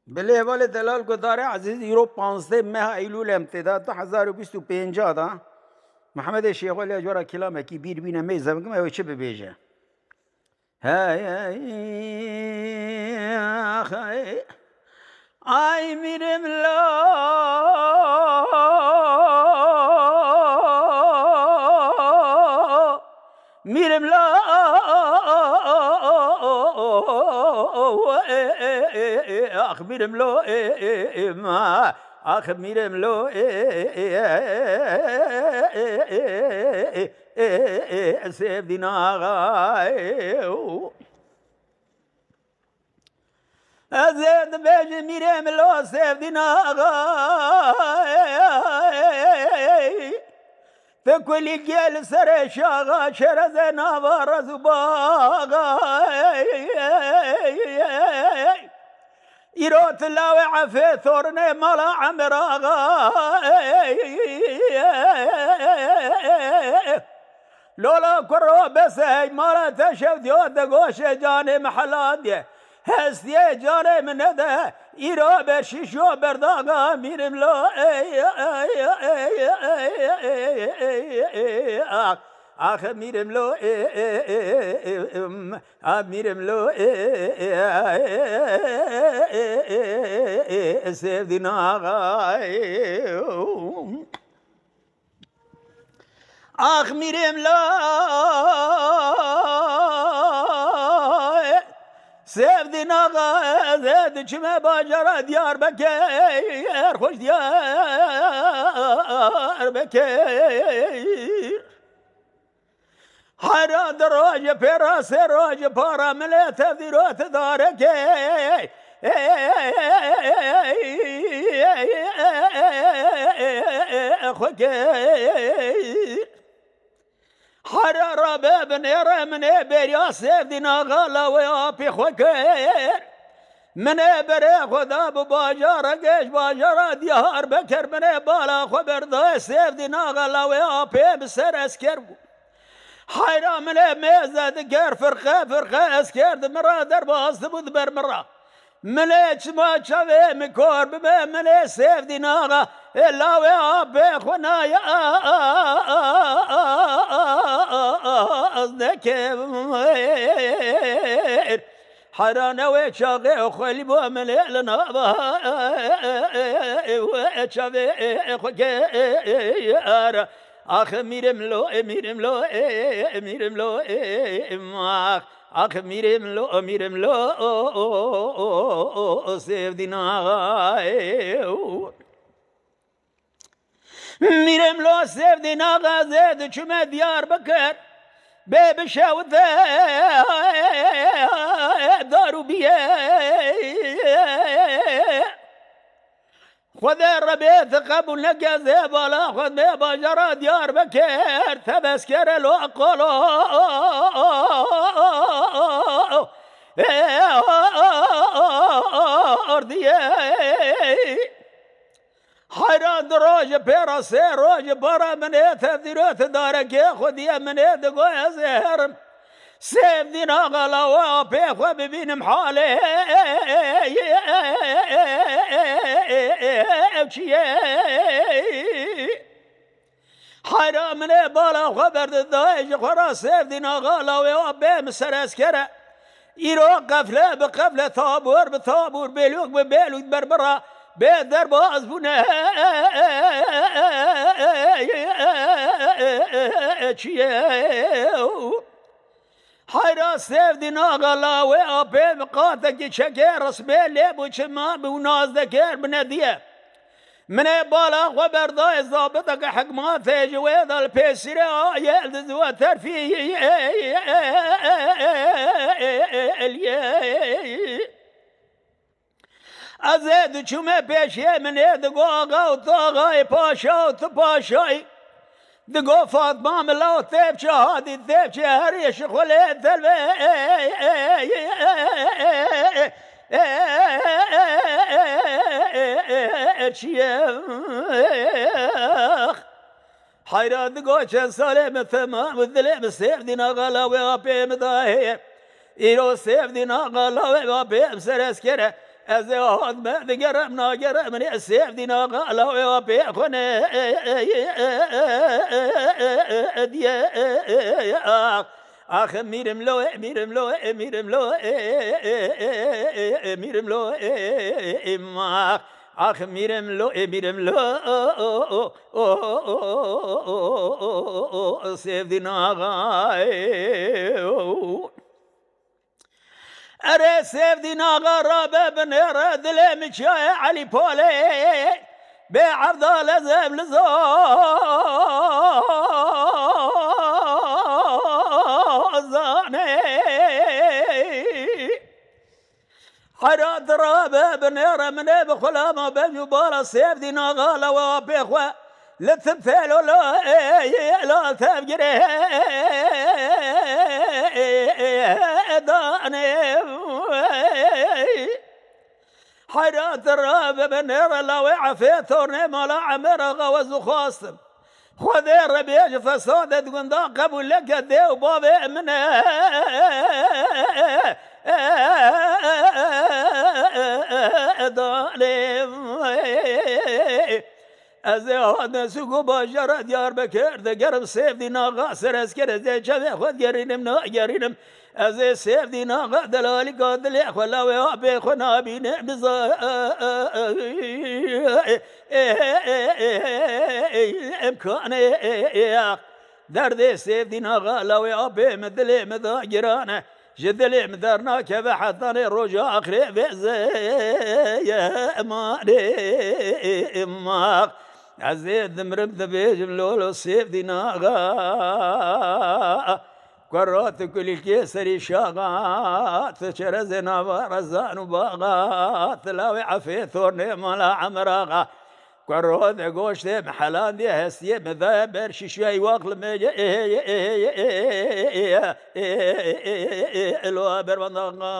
بله ولی دلال گداره عزیز ایرو 15 ماه ایلول امتداد 2025 دا محمد شیخ ولی اجورا کلامه کی بیر بینه میزم که ما چه ببیجه های آی میرم لا میرم لا آخ میرم لا ما آخ میرم لا سيدنا آقا زید بیج میرم لا سيدنا آقا فكل الجيل سر شاغا شرز نوار زباغا يروت لاوع في ثورن ملا عمراغا لولا كرو بس مالا تشود يود قوش جاني محلات هستي جاني من هذا إيرو برشيشو برداغا ميرم لو آخ ميرم لو ميرم لو سيدنا آخ میرم لا سيدنا آقا زید چمه باجرا دیار بکر خوش دیار بکر هر دراج پیرا سراج پارا ملیت دیروت داره که خوکر هر رباب نير من بريا سيدنا غلا ويابي خوكر من بري خدا بباجار قيش باجار ديار بكر من بالا خبر دا سيدنا غلا ويابي بسر اسكر حيرا من ميزة كر فرقة اسكر مرا درباز تبود برمرا مليش ما شافي مكور بما ملي سيدنا غلا إلا ويابي خنايا ذكر حرانا وشاغي وخلي بوملي لنا وشاغي خوكير آخ میرم لو میرم لو میرم لو آخ میرم لو سيدنا میرم لو سيدنا غازد چمه دیار بکر بيب شاوت دارو بيه خذ الربيت قبل نقزي بالا خذ بيبا جرى ديار بكر تبسكر لو أقولو أرضيه حيران دروج بيرا سيروج برا من ذيروت دارك خذي من دقوي زهر سيف دينا غلا وابيخ وببين محالي حيران من بالا خبر الضايج خرا سيف دينا غلا وابي مسر اسكره يرو قفله بقفله ثابور بثابور بيلوك ببيلوك بربرا بيدر باز بنا حيرا سيفدنا غلا وابي مقاتك شكر رسبيلي بوشما بوناز ذكر بنديه من بالا خبر ضاي ضابطك حكمات جويد البيسرة يلد زواتر في ازید چومه پیشه منه دگو آقا و تاقای پاشا و تو پاشای دگو فاطمه ملا و تیب چه هادی تیب چه هریش خوله دلوه چیخ حیرا دگو چند ساله مثمام و دلی بسیف دینا غلاوه آپی مداهی ایرو سیف دینا غلاوه آپی بسر اسکره أزهد ما ذكرمنا قرمني السيف دينا غالا وبيخنا ديا آخ ميرم لو ميرم لو ميرم لو ميرم لو ما آخ ميرم لو ميرم لو سيف دينا غاي أري سيف دينا غرابة بن رد لمشاي علي بولي بعبد لزم لزاني حرات رابة بن من بخلامة بجبال سيف دينا غالا وبيخوا لتمثال لا تفجري داني حيرات الراب بنير لو عفيت ثورني ملا عمر غوز خاصم خذي الربيع فصادة قندا قبل لك دي وبابي من داني أزهد سوق باجر ديار بكر ذكر سيف دينا غاسر أسكر زي شبه خد قرينم نا قرينم أزي سيف دينا غدلالي قادل ولا ويابي خنا بين بزا إمكاني درد سيف دينا غلا ويابي مدلي مذاجرانه جدلي مدرنا كبحثني رجع أخري بزي يا مالي إماق عزيز مرمت بيجم لولو سيف ديناغا قرات كل الكيسري شاغات تشرز نبارزان وباغات لاوي عفي ثورني ملا عمراغا قرات قوشت محلان دي هسي مذابر شيشي واقل ميجي الوابر بندقا